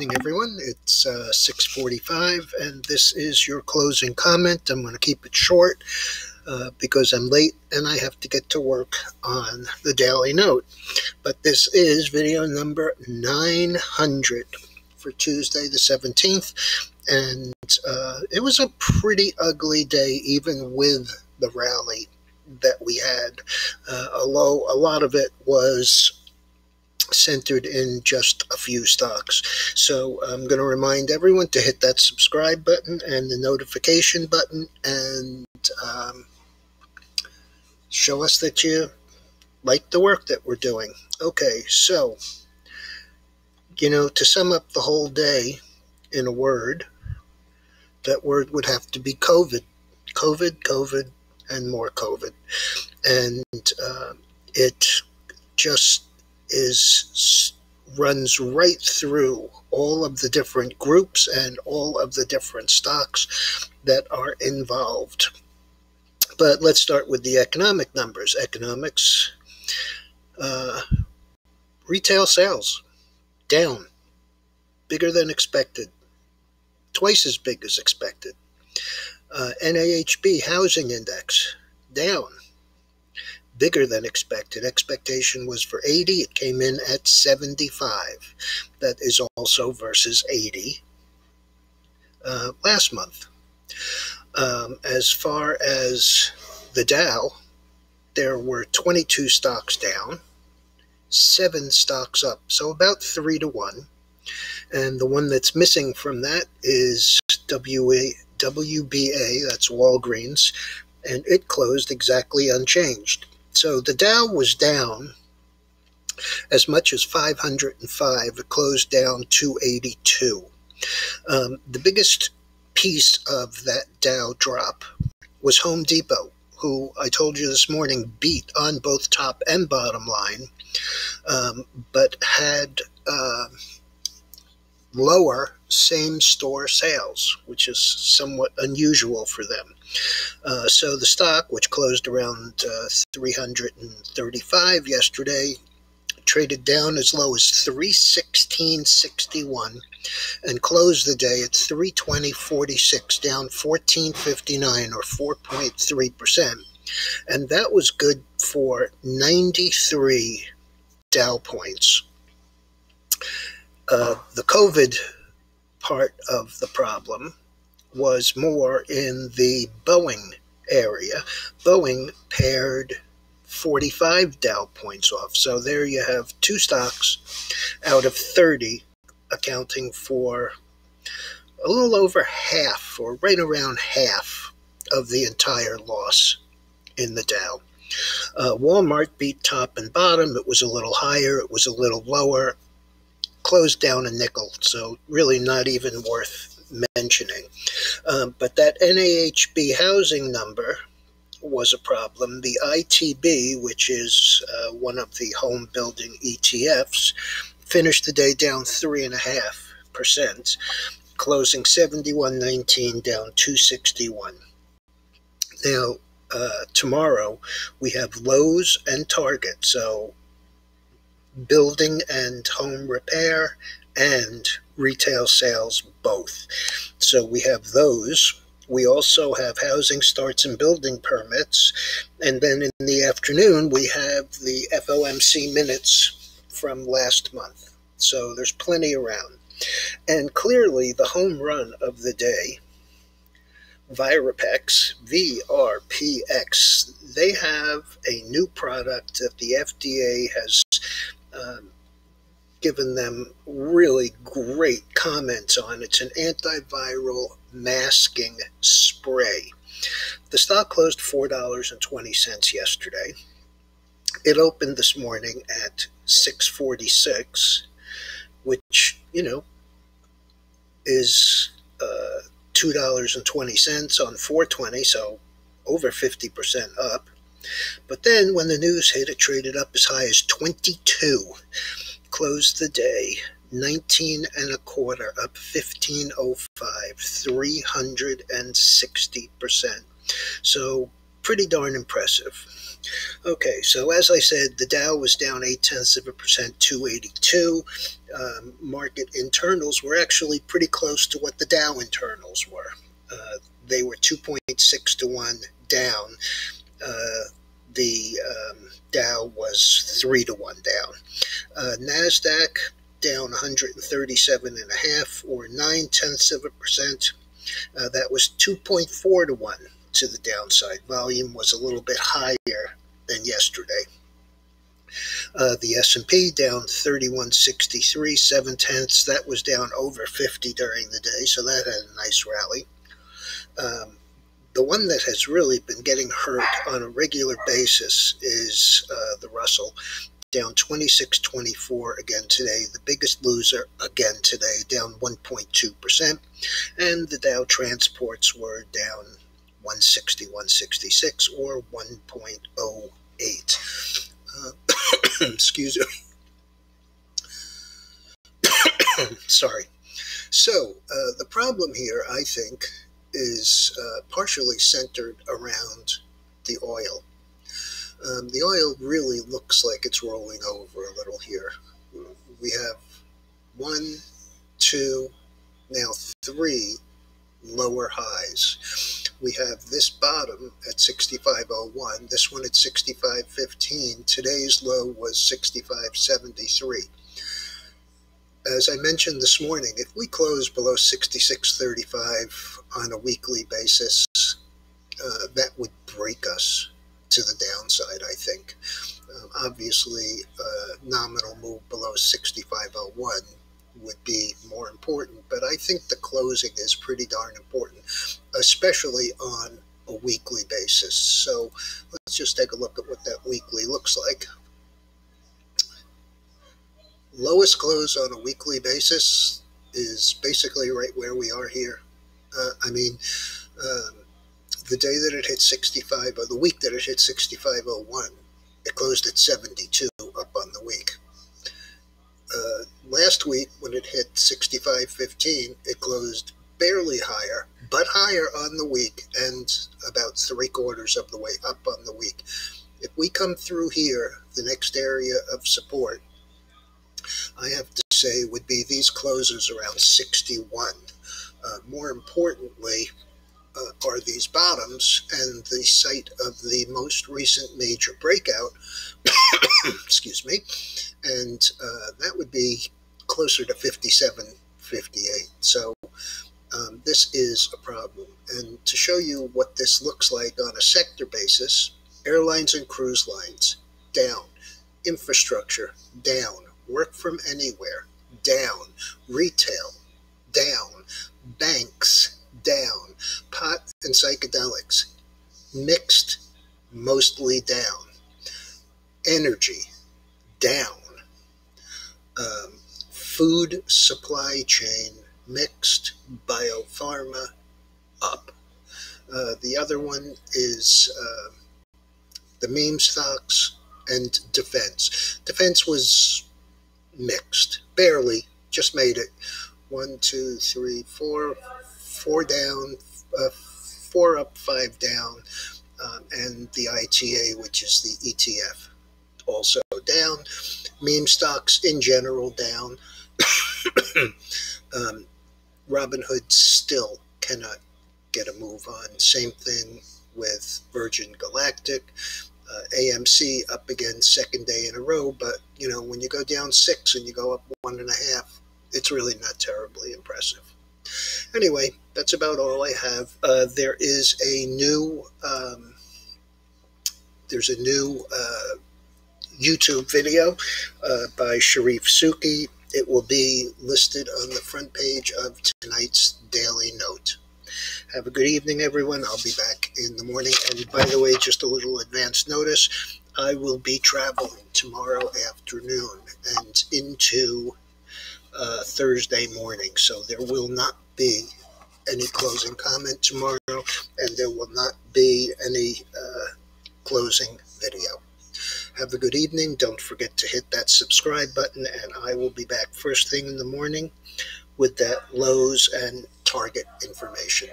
evening, everyone. It's 6:45, and this is your closing comment. I'm going to keep it short because I'm late and I have to get to work on the Daily Note. But this is video number 900 for Tuesday the 17th, and it was a pretty ugly day, even with the rally that we had, although a lot of it was centered in just a few stocks. So I'm going to remind everyone to hit that subscribe button and the notification button and show us that you like the work that we're doing. Okay, so, to sum up the whole day in a word, that word would have to be COVID. COVID, and more COVID. And it just runs right through all of the different groups and all of the different stocks that are involved. But let's start with the economic numbers. Economics, retail sales down, bigger than expected, twice as big as expected. NAHB housing index down, bigger than expected. Expectation was for 80. It came in at 75. That is also versus 80 last month. As far as the Dow, there were 22 stocks down, 7 stocks up, so about 3 to 1. And the one that's missing from that is WBA, that's Walgreens, and it closed exactly unchanged. So the Dow was down as much as 505. It closed down 282. The biggest piece of that Dow drop was Home Depot, who I told you this morning beat on both top and bottom line, but had lower same-store sales, which is somewhat unusual for them. So the stock, which closed around 335 yesterday, traded down as low as 316.61 and closed the day at 320.46, down 14.59 or 4.3%. And that was good for 93 Dow points. The COVID part of the problem was more in the Boeing area. Boeing paired 45 Dow points off. So there you have 2 stocks out of 30 accounting for a little over half, or right around half, of the entire loss in the Dow. Walmart beat top and bottom. It was a little higher. It was a little lower. Closed down a nickel, so really not even worth mentioning. But that NAHB housing number was a problem. The ITB, which is one of the home building ETFs, finished the day down 3.5%, closing 71.19, down 261. Now, tomorrow we have Lowe's and Target, so building and home repair and retail sales both. So we have those. We also have housing starts and building permits. And then in the afternoon, we have the FOMC minutes from last month. So there's plenty around. And clearly the home run of the day, VRPX, VRPX, they have a new product that the FDA has given them really great comments on. It's an antiviral masking spray. The stock closed $4.20 yesterday. It opened this morning at $6.46, which, is $2.20 on $4.20, so over 50% up. But then when the news hit, it traded up as high as 22. Closed the day 19.25, up 15.05, 360%. So pretty darn impressive. Okay, so as I said, the Dow was down 0.8%, 282. Market internals were actually pretty close to what the Dow internals were. They were 2.6 to 1 down. The Dow was 3 to 1 down. NASDAQ down 137.5 or 0.9%. That was 2.4 to 1 to the downside. Volume was a little bit higher than yesterday. The S&P down 31.63, 0.7. That was down over 50 during the day, so that had a nice rally. The one that has really been getting hurt on a regular basis is the Russell, down 26.24 again today. The biggest loser again today, down 1.2%. And the Dow transports were down 160, 166 or 1.08. Excuse me. Sorry. So the problem here, I think, is partially centered around the oil. The oil really looks like it's rolling over a little here. We have 1, 2, now 3 lower highs. We have this bottom at 65.01, this one at 65.15. Today's low was 65.73. As I mentioned this morning, if we close below 66.35 on a weekly basis, that would break us to the downside, I think. Obviously, nominal move below 65.01 would be more important, but I think the closing is pretty darn important, especially on a weekly basis. So let's just take a look at what that weekly looks like. Lowest close on a weekly basis is basically right where we are here. The day that it hit 65, or the week that it hit 65.01, it closed at 72 up on the week. Last week, when it hit 65.15, it closed barely higher, but higher on the week and about 3/4 of the way up on the week. If we come through here, the next area of support, I have to say, would be these closes around 61. More importantly, are these bottoms and the site of the most recent major breakout, excuse me, and that would be closer to 57.58. So this is a problem. And to show you what this looks like on a sector basis, airlines and cruise lines, down. Infrastructure, down. Work from anywhere, down. Retail, down. Banks, down. Pot and psychedelics, mixed, mostly down. Energy, down. Food supply chain, mixed. Biopharma, up. The other one is the meme stocks and defense. Defense was mixed, barely, just made it. 1, 2, 3, 4, 4 down, 4 up, 5 down, and the ITA, which is the ETF, also down. Meme stocks in general down. Robinhood still cannot get a move on. Same thing with Virgin Galactic. AMC up again, second day in a row, but when you go down 6 and you go up 1.5, it's really not terribly impressive. Anyway, that's about all I have. There is a new YouTube video by Sharif SOUKI. It will be listed on the front page of tonight's Daily Note. Have a good evening, everyone. I'll be back in the morning. And by the way, just a little advance notice, I will be traveling tomorrow afternoon and into Thursday morning. So there will not be any closing comment tomorrow, and there will not be any closing video. Have a good evening. Don't forget to hit that subscribe button, and I will be back first thing in the morning with that Lowe's and Target information.